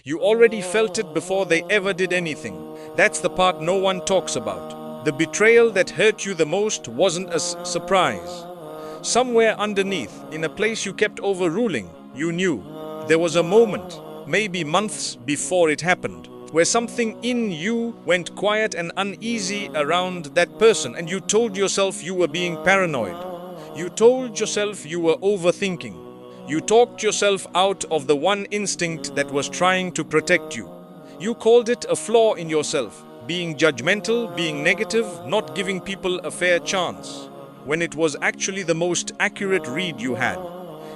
You already felt it before they ever did anything. That's the part no one talks about. The betrayal that hurt you the most wasn't a surprise. Somewhere underneath, in a place you kept overruling, you knew. There was a moment, maybe months before it happened, where something in you went quiet and uneasy around that person, and you told yourself you were being paranoid. You told yourself you were overthinking. You talked yourself out of the one instinct that was trying to protect you. You called it a flaw in yourself, being judgmental, being negative, not giving people a fair chance, when it was actually the most accurate read you had.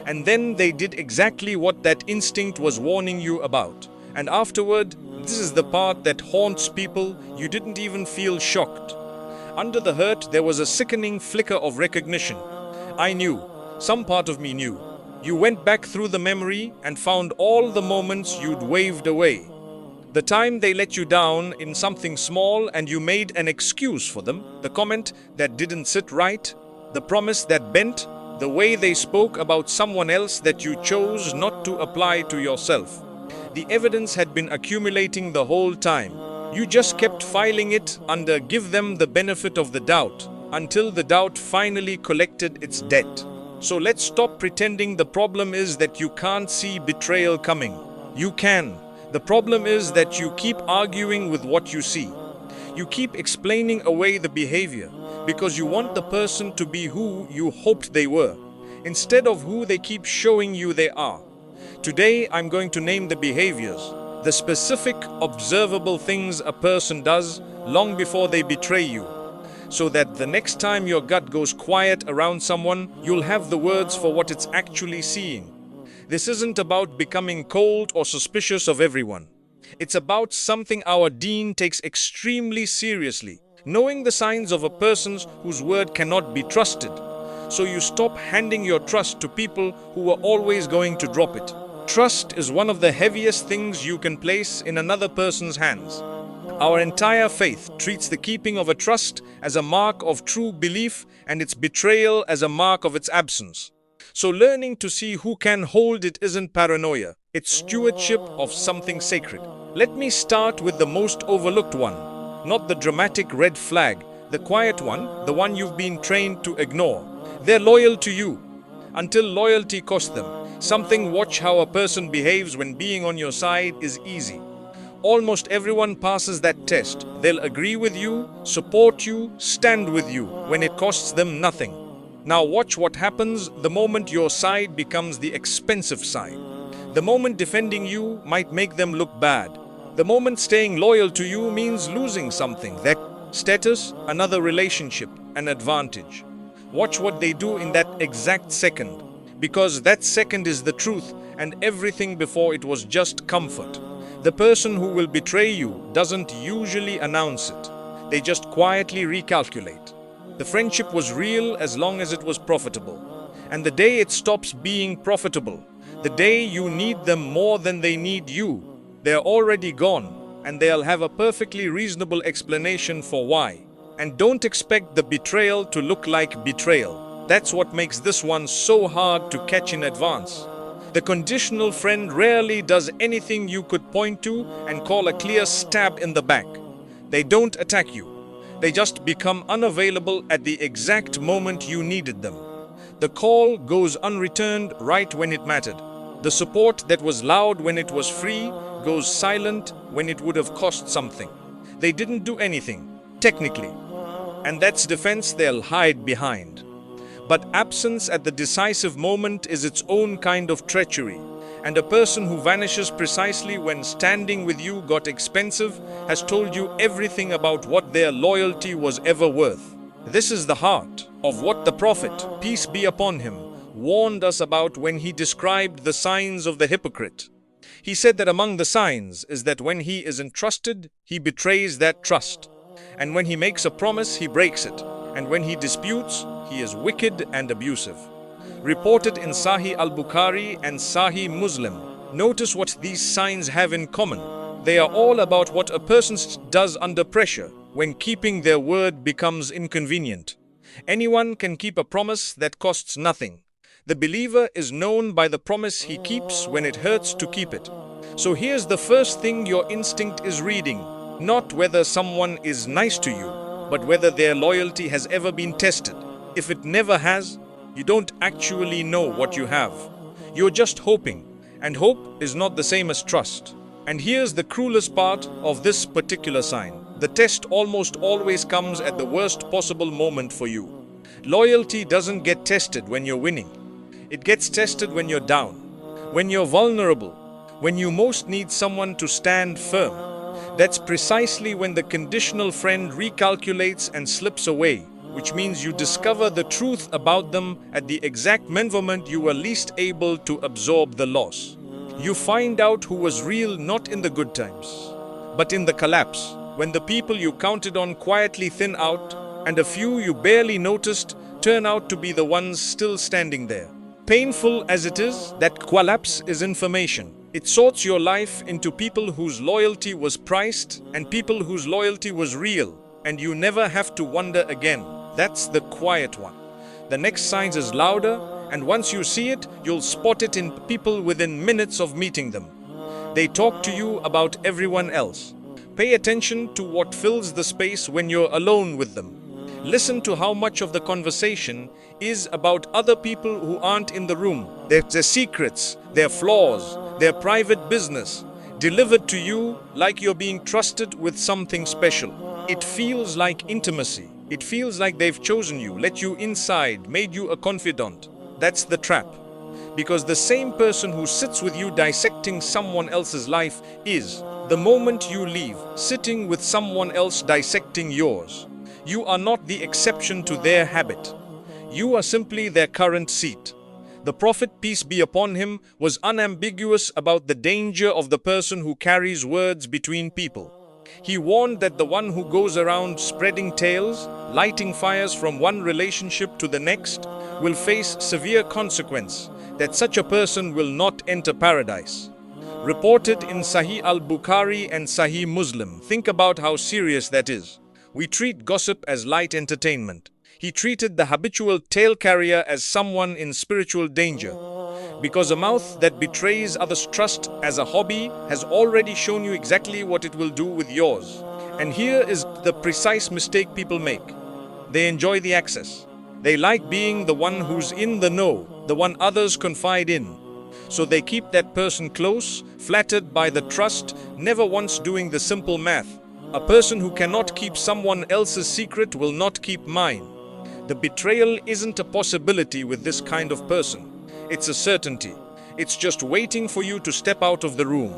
And then they did exactly what that instinct was warning you about. And afterward, this is the part that haunts people, you didn't even feel shocked. Under the hurt, there was a sickening flicker of recognition. I knew. Some part of me knew. You went back through the memory and found all the moments you'd waved away. The time they let you down in something small and you made an excuse for them, the comment that didn't sit right, the promise that bent, the way they spoke about someone else that you chose not to apply to yourself. The evidence had been accumulating the whole time. You just kept filing it under give them the benefit of the doubt, until the doubt finally collected its debt. So let's stop pretending the problem is that you can't see betrayal coming. You can. The problem is that you keep arguing with what you see. You keep explaining away the behavior because you want the person to be who you hoped they were, instead of who they keep showing you they are. Today, I'm going to name the behaviors, the specific, observable things a person does long before they betray you, so that the next time your gut goes quiet around someone, you'll have the words for what it's actually seeing. This isn't about becoming cold or suspicious of everyone. It's about something our deen takes extremely seriously, knowing the signs of a person whose word cannot be trusted. So you stop handing your trust to people who are always going to drop it. Trust is one of the heaviest things you can place in another person's hands. Our entire faith treats the keeping of a trust as a mark of true belief and its betrayal as a mark of its absence. So learning to see who can hold it isn't paranoia, it's stewardship of something sacred. Let me start with the most overlooked one, not the dramatic red flag, the quiet one, the one you've been trained to ignore. They're loyal to you until loyalty costs them something. Watch how a person behaves when being on your side is easy. Almost everyone passes that test. They'll agree with you, support you, stand with you when it costs them nothing. Now watch what happens the moment your side becomes the expensive side. The moment defending you might make them look bad. The moment staying loyal to you means losing something, that status, another relationship, an advantage. Watch what they do in that exact second, because that second is the truth and everything before it was just comfort. The person who will betray you doesn't usually announce it. They just quietly recalculate. The friendship was real as long as it was profitable. And the day it stops being profitable, the day you need them more than they need you, they're already gone, and they'll have a perfectly reasonable explanation for why. And don't expect the betrayal to look like betrayal. That's what makes this one so hard to catch in advance. The conditional friend rarely does anything you could point to and call a clear stab in the back. They don't attack you. They just become unavailable at the exact moment you needed them. The call goes unreturned right when it mattered. The support that was loud when it was free goes silent when it would have cost something. They didn't do anything, technically. And that's defense they'll hide behind. But absence at the decisive moment is its own kind of treachery. And a person who vanishes precisely when standing with you got expensive has told you everything about what their loyalty was ever worth. This is the heart of what the Prophet, peace be upon him, warned us about when he described the signs of the hypocrite. He said that among the signs is that when he is entrusted, he betrays that trust. And when he makes a promise, he breaks it. And when he disputes, he is wicked and abusive. Reported in Sahih al-Bukhari and Sahih Muslim. Notice what these signs have in common. They are all about what a person does under pressure, when keeping their word becomes inconvenient. Anyone can keep a promise that costs nothing. The believer is known by the promise he keeps when it hurts to keep it. So here's the first thing your instinct is reading. Not whether someone is nice to you, but whether their loyalty has ever been tested. If it never has, you don't actually know what you have. You're just hoping, and hope is not the same as trust. And here's the cruelest part of this particular sign. The test almost always comes at the worst possible moment for you. Loyalty doesn't get tested when you're winning. It gets tested when you're down, when you're vulnerable, when you most need someone to stand firm. That's precisely when the conditional friend recalculates and slips away, which means you discover the truth about them at the exact moment you were least able to absorb the loss. You find out who was real not in the good times, but in the collapse, when the people you counted on quietly thin out, and a few you barely noticed turn out to be the ones still standing there. Painful as it is, that collapse is information. It sorts your life into people whose loyalty was priced and people whose loyalty was real, and you never have to wonder again. That's the quiet one. The next sign is louder, and once you see it, you'll spot it in people within minutes of meeting them. They talk to you about everyone else. Pay attention to what fills the space when you're alone with them. Listen to how much of the conversation is about other people who aren't in the room. Their secrets, their flaws, their private business, delivered to you like you're being trusted with something special. It feels like intimacy. It feels like they've chosen you, let you inside, made you a confidant. That's the trap. Because the same person who sits with you dissecting someone else's life is, the moment you leave, sitting with someone else dissecting yours. You are not the exception to their habit. You are simply their current seat. The Prophet, peace be upon him, was unambiguous about the danger of the person who carries words between people. He warned that the one who goes around spreading tales, lighting fires from one relationship to the next, will face severe consequence, that such a person will not enter paradise. Reported in Sahih al-Bukhari and Sahih Muslim. Think about how serious that is. We treat gossip as light entertainment. He treated the habitual tale carrier as someone in spiritual danger. Because a mouth that betrays others' trust as a hobby has already shown you exactly what it will do with yours. And here is the precise mistake people make. They enjoy the access. They like being the one who's in the know, the one others confide in. So they keep that person close, flattered by the trust, never once doing the simple math. A person who cannot keep someone else's secret will not keep mine. The betrayal isn't a possibility with this kind of person. It's a certainty. It's just waiting for you to step out of the room.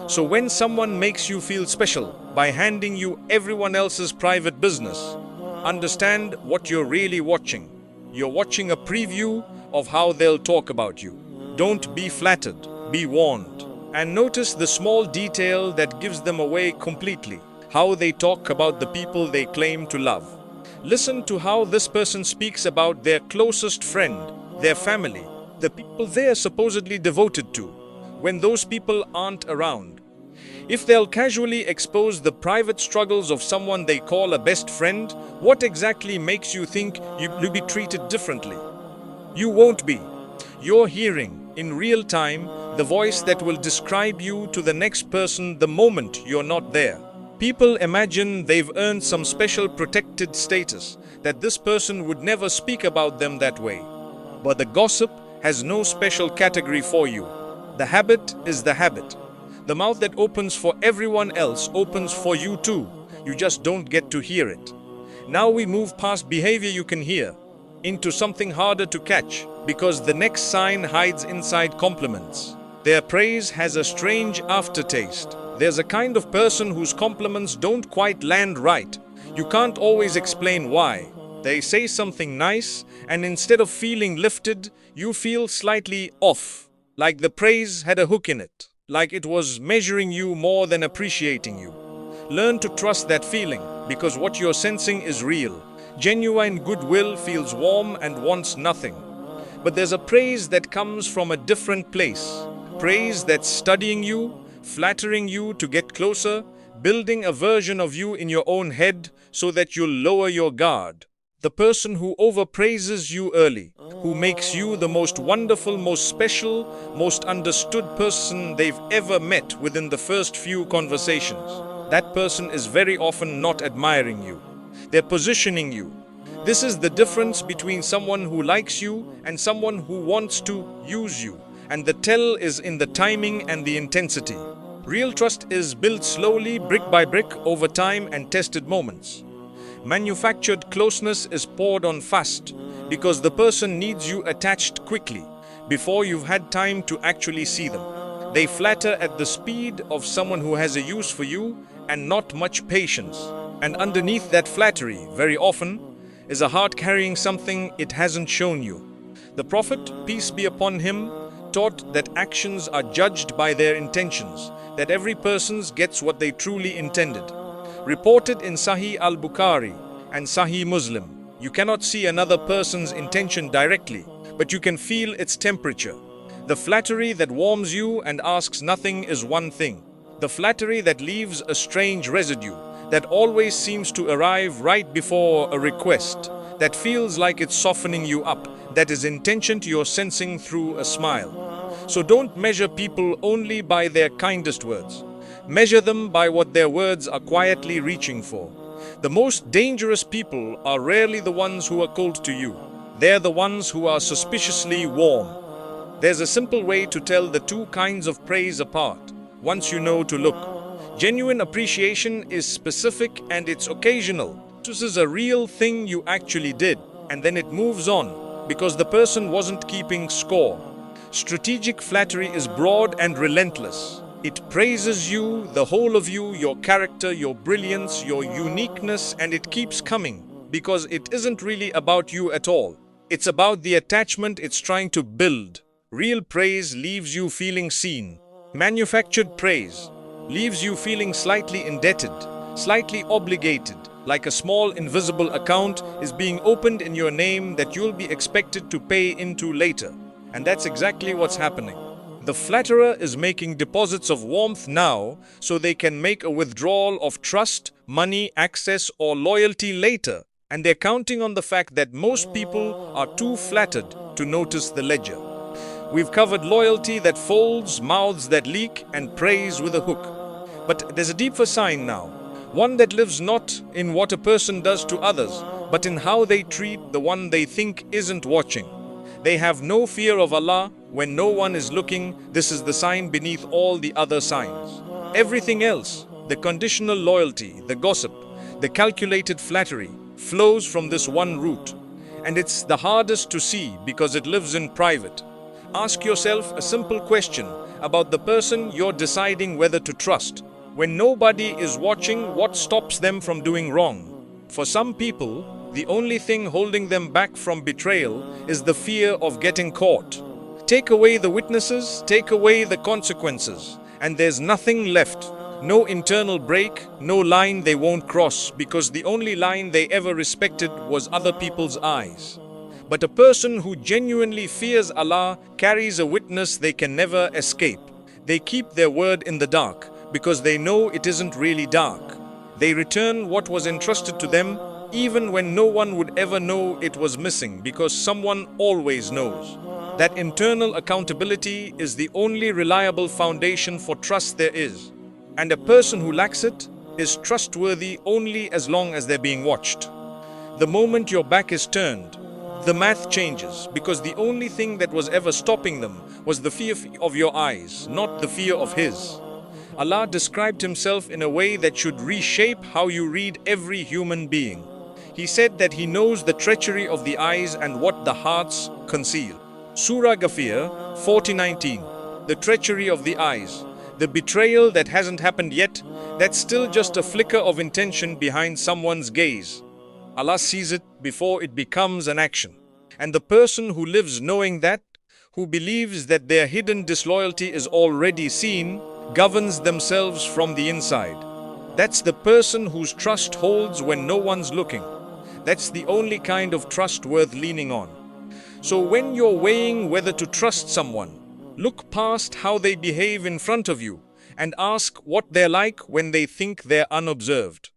So when someone makes you feel special by handing you everyone else's private business, understand what you're really watching. You're watching a preview of how they'll talk about you. Don't be flattered, be warned. And notice the small detail that gives them away completely. How they talk about the people they claim to love. Listen to how this person speaks about their closest friend, their family, the people they're supposedly devoted to, when those people aren't around. If they'll casually expose the private struggles of someone they call a best friend, what exactly makes you think you'll be treated differently? You won't be. You're hearing, in real time, the voice that will describe you to the next person the moment you're not there. People imagine they've earned some special protected status, that this person would never speak about them that way. But the gossip has no special category for you. The habit is the habit. The mouth that opens for everyone else opens for you too. You just don't get to hear it. Now we move past behavior you can hear, into something harder to catch, because the next sign hides inside compliments. Their praise has a strange aftertaste. There's a kind of person whose compliments don't quite land right. You can't always explain why. They say something nice, and instead of feeling lifted, you feel slightly off. Like the praise had a hook in it. Like it was measuring you more than appreciating you. Learn to trust that feeling, because what you're sensing is real. Genuine goodwill feels warm and wants nothing. But there's a praise that comes from a different place. Praise that's studying you, flattering you to get closer, building a version of you in your own head so that you'll lower your guard. The person who overpraises you early, who makes you the most wonderful, most special, most understood person they've ever met within the first few conversations. That person is very often not admiring you. They're positioning you. This is the difference between someone who likes you and someone who wants to use you. And the tell is in the timing and the intensity. Real trust is built slowly, brick by brick, over time and tested moments. Manufactured closeness is poured on fast because the person needs you attached quickly before you've had time to actually see them. They flatter at the speed of someone who has a use for you and not much patience. And underneath that flattery, very often, is a heart carrying something it hasn't shown you. The Prophet, peace be upon him, taught that actions are judged by their intentions, that every person gets what they truly intended. Reported in Sahih al-Bukhari and Sahih Muslim, you cannot see another person's intention directly, but you can feel its temperature. The flattery that warms you and asks nothing is one thing. The flattery that leaves a strange residue, that always seems to arrive right before a request, that feels like it's softening you up, that is intentioned you're sensing through a smile. So don't measure people only by their kindest words. Measure them by what their words are quietly reaching for. The most dangerous people are rarely the ones who are cold to you. They're the ones who are suspiciously warm. There's a simple way to tell the two kinds of praise apart, once you know to look. Genuine appreciation is specific and it's occasional. This is a real thing you actually did, and then it moves on because the person wasn't keeping score. Strategic flattery is broad and relentless. It praises you, the whole of you, your character, your brilliance, your uniqueness, and it keeps coming because it isn't really about you at all. It's about the attachment it's trying to build. Real praise leaves you feeling seen. Manufactured praise leaves you feeling slightly indebted, slightly obligated, like a small invisible account is being opened in your name that you'll be expected to pay into later. And that's exactly what's happening. The flatterer is making deposits of warmth now so they can make a withdrawal of trust, money, access, or loyalty later. And they're counting on the fact that most people are too flattered to notice the ledger. We've covered loyalty that folds, mouths that leak, and praise with a hook. But there's a deeper sign now. One that lives not in what a person does to others, but in how they treat the one they think isn't watching. They have no fear of Allah when no one is looking. This is the sign beneath all the other signs. Everything else, the conditional loyalty, the gossip, the calculated flattery, flows from this one root. And it's the hardest to see because it lives in private. Ask yourself a simple question about the person you're deciding whether to trust. When nobody is watching, what stops them from doing wrong? For some people, the only thing holding them back from betrayal is the fear of getting caught. Take away the witnesses, take away the consequences, and there's nothing left. No internal break, no line they won't cross, because the only line they ever respected was other people's eyes. But a person who genuinely fears Allah carries a witness they can never escape. They keep their word in the dark because they know it isn't really dark. They return what was entrusted to them even when no one would ever know it was missing, because someone always knows. That internal accountability is the only reliable foundation for trust there is. And a person who lacks it is trustworthy only as long as they're being watched. The moment your back is turned, the math changes, because the only thing that was ever stopping them was the fear of your eyes, not the fear of His. Allah described Himself in a way that should reshape how you read every human being. He said that He knows the treachery of the eyes and what the hearts conceal. Surah Ghafir 40:19. The treachery of the eyes, the betrayal that hasn't happened yet, that's still just a flicker of intention behind someone's gaze. Allah sees it before it becomes an action. And the person who lives knowing that, who believes that their hidden disloyalty is already seen, governs themselves from the inside. That's the person whose trust holds when no one's looking. That's the only kind of trust worth leaning on. So when you're weighing whether to trust someone, look past how they behave in front of you and ask what they're like when they think they're unobserved.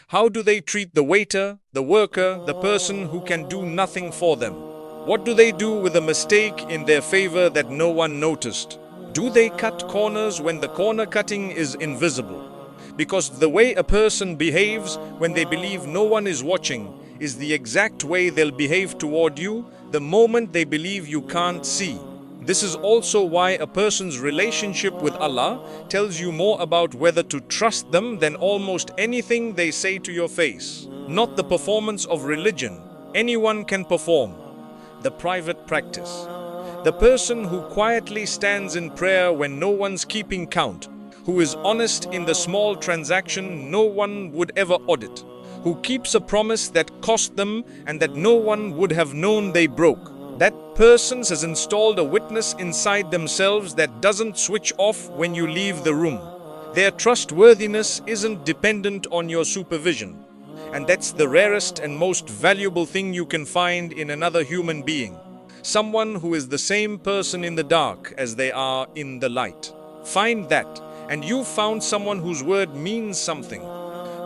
How do they treat the waiter, the worker, the person who can do nothing for them? What do they do with a mistake in their favor that no one noticed? Do they cut corners when the corner cutting is invisible? Because the way a person behaves when they believe no one is watching is the exact way they'll behave toward you the moment they believe you can't see. This is also why a person's relationship with Allah tells you more about whether to trust them than almost anything they say to your face. Not the performance of religion. Anyone can perform. The private practice. The person who quietly stands in prayer when no one's keeping count, who is honest in the small transaction no one would ever audit, who keeps a promise that cost them and that no one would have known they broke. That person has installed a witness inside themselves that doesn't switch off when you leave the room. Their trustworthiness isn't dependent on your supervision. And that's the rarest and most valuable thing you can find in another human being. Someone who is the same person in the dark as they are in the light. Find that, and you've found someone whose word means something.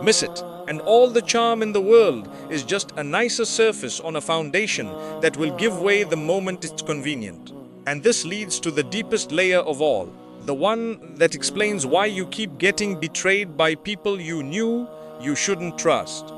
Miss it, and all the charm in the world is just a nicer surface on a foundation that will give way the moment it's convenient. And this leads to the deepest layer of all, the one that explains why you keep getting betrayed by people you knew you shouldn't trust.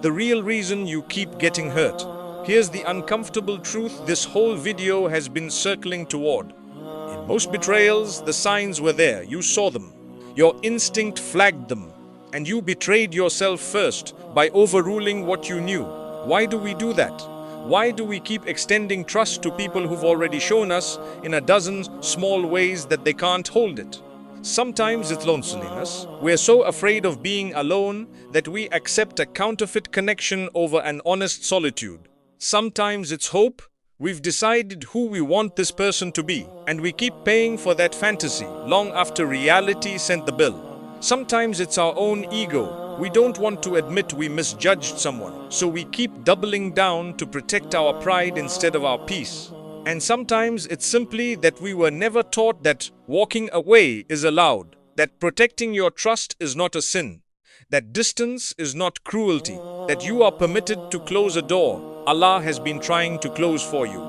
The real reason you keep getting hurt. Here's the uncomfortable truth this whole video has been circling toward. In most betrayals, the signs were there. You saw them. Your instinct flagged them. And you betrayed yourself first by overruling what you knew. Why do we do that? Why do we keep extending trust to people who've already shown us in a dozen small ways that they can't hold it? Sometimes it's loneliness. We're so afraid of being alone that we accept a counterfeit connection over an honest solitude. Sometimes it's hope. We've decided who we want this person to be, and we keep paying for that fantasy long after reality sent the bill. Sometimes it's our own ego. We don't want to admit we misjudged someone, so we keep doubling down to protect our pride instead of our peace. And sometimes it's simply that we were never taught that walking away is allowed, that protecting your trust is not a sin, that distance is not cruelty, that you are permitted to close a door Allah has been trying to close for you.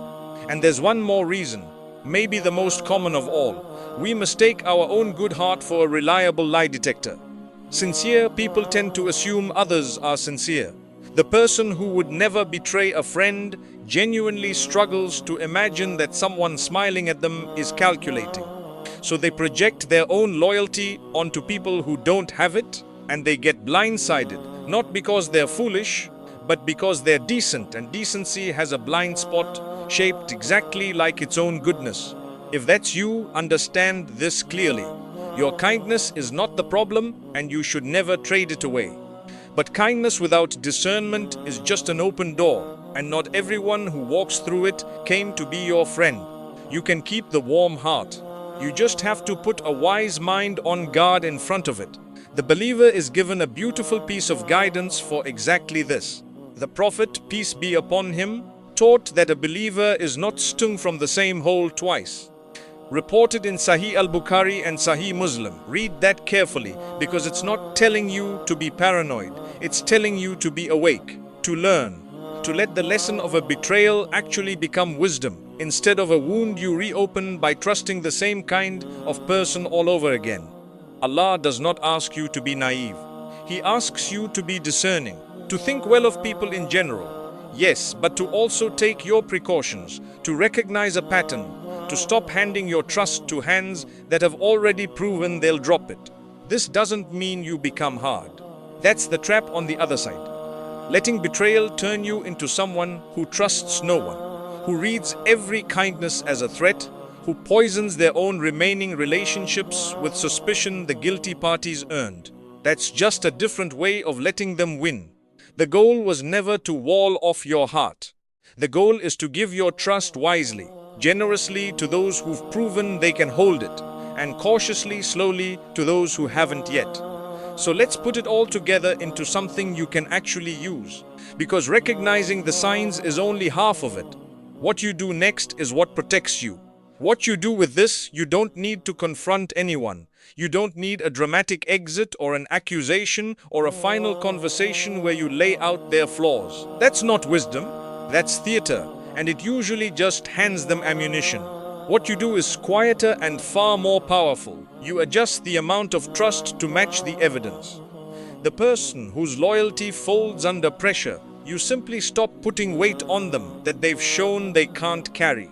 And there's one more reason, maybe the most common of all. We mistake our own good heart for a reliable lie detector. Sincere people tend to assume others are sincere. The person who would never betray a friend genuinely struggles to imagine that someone smiling at them is calculating. So they project their own loyalty onto people who don't have it, and they get blindsided, not because they're foolish, but because they're decent, and decency has a blind spot shaped exactly like its own goodness. If that's you, understand this clearly. Your kindness is not the problem, and you should never trade it away. But kindness without discernment is just an open door, and not everyone who walks through it came to be your friend. You can keep the warm heart. You just have to put a wise mind on guard in front of it. The believer is given a beautiful piece of guidance for exactly this. The Prophet, peace be upon him, taught that a believer is not stung from the same hole twice. Reported in Sahih al-Bukhari and Sahih Muslim. Read that carefully, because it's not telling you to be paranoid. It's telling you to be awake, to learn, to let the lesson of a betrayal actually become wisdom, instead of a wound you reopen by trusting the same kind of person all over again. Allah does not ask you to be naive. He asks you to be discerning, to think well of people in general. Yes, but to also take your precautions, to recognize a pattern, to stop handing your trust to hands that have already proven they'll drop it. This doesn't mean you become hard. That's the trap on the other side. Letting betrayal turn you into someone who trusts no one, who reads every kindness as a threat, who poisons their own remaining relationships with suspicion the guilty parties earned. That's just a different way of letting them win. The goal was never to wall off your heart. The goal is to give your trust wisely, generously to those who've proven they can hold it, and cautiously, slowly to those who haven't yet. So let's put it all together into something you can actually use, because recognizing the signs is only half of it. What you do next is what protects you. What you do with this, you don't need to confront anyone. You don't need a dramatic exit or an accusation or a final conversation where you lay out their flaws. That's not wisdom, that's theater, and it usually just hands them ammunition. What you do is quieter and far more powerful. You adjust the amount of trust to match the evidence. The person whose loyalty folds under pressure, you simply stop putting weight on them that they've shown they can't carry.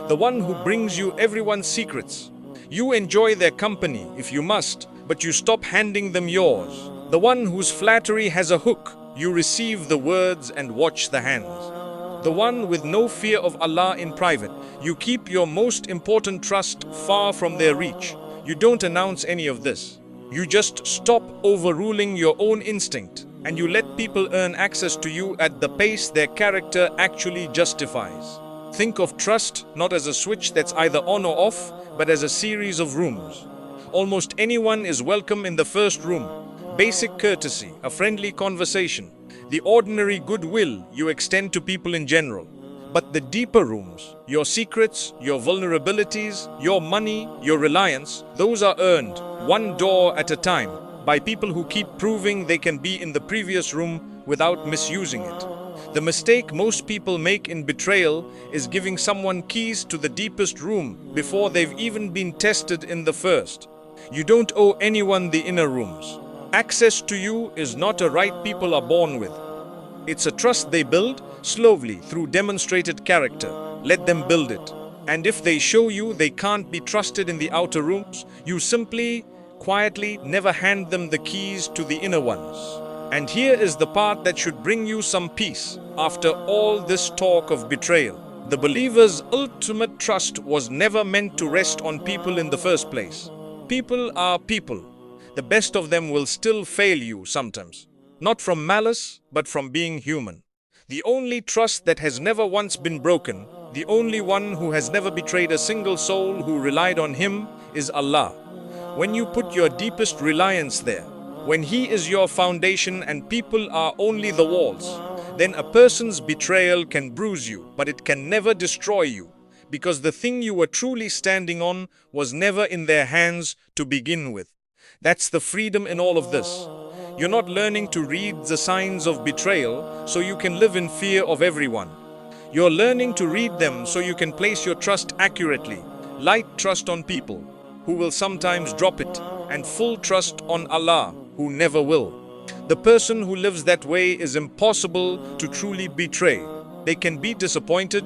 The one who brings you everyone's secrets, you enjoy their company if you must, but you stop handing them yours. The one whose flattery has a hook, you receive the words and watch the hands. The one with no fear of Allah in private, you keep your most important trust far from their reach. You don't announce any of this. You just stop overruling your own instinct, and you let people earn access to you at the pace their character actually justifies. Think of trust not as a switch that's either on or off, but as a series of rooms. Almost anyone is welcome in the first room. Basic courtesy, a friendly conversation, the ordinary goodwill you extend to people in general. But the deeper rooms, your secrets, your vulnerabilities, your money, your reliance, those are earned, one door at a time, by people who keep proving they can be in the previous room without misusing it. The mistake most people make in betrayal is giving someone keys to the deepest room before they've even been tested in the first. You don't owe anyone the inner rooms. Access to you is not a right people are born with. It's a trust they build slowly through demonstrated character. Let them build it. And if they show you they can't be trusted in the outer rooms, you simply, quietly never hand them the keys to the inner ones. And here is the part that should bring you some peace after all this talk of betrayal. The believer's ultimate trust was never meant to rest on people in the first place. People are people. The best of them will still fail you sometimes. Not from malice, but from being human. The only trust that has never once been broken, the only one who has never betrayed a single soul who relied on Him, is Allah. When you put your deepest reliance there, when He is your foundation and people are only the walls, then a person's betrayal can bruise you, but it can never destroy you, because the thing you were truly standing on was never in their hands to begin with. That's the freedom in all of this. You're not learning to read the signs of betrayal so you can live in fear of everyone. You're learning to read them so you can place your trust accurately. Light trust on people, who will sometimes drop it, and full trust on Allah, who never will. The person who lives that way is impossible to truly betray. They can be disappointed,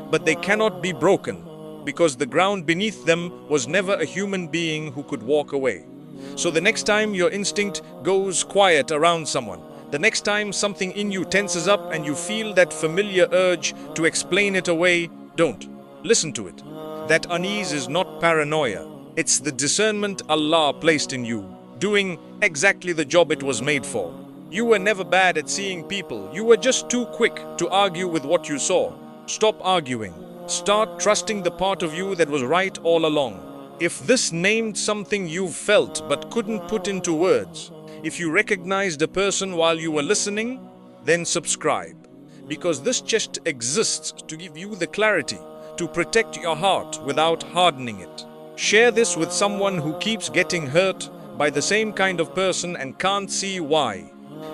but they cannot be broken, because the ground beneath them was never a human being who could walk away. So the next time your instinct goes quiet around someone, the next time something in you tenses up and you feel that familiar urge to explain it away, don't. Listen to it. That unease is not paranoia. It's the discernment Allah placed in you, doing exactly the job it was made for. You were never bad at seeing people. You were just too quick to argue with what you saw. Stop arguing. Start trusting the part of you that was right all along. If this named something you've felt but couldn't put into words, if you recognized a person while you were listening, then subscribe. Because this just exists to give you the clarity to protect your heart without hardening it. Share this with someone who keeps getting hurt by the same kind of person and can't see why.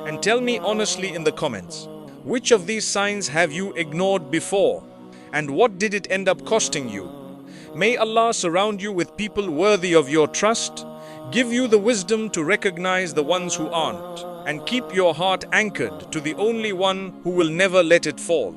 And tell me honestly in the comments, which of these signs have you ignored before? And what did it end up costing you? May Allah surround you with people worthy of your trust, give you the wisdom to recognize the ones who aren't, and keep your heart anchored to the only one who will never let it fall.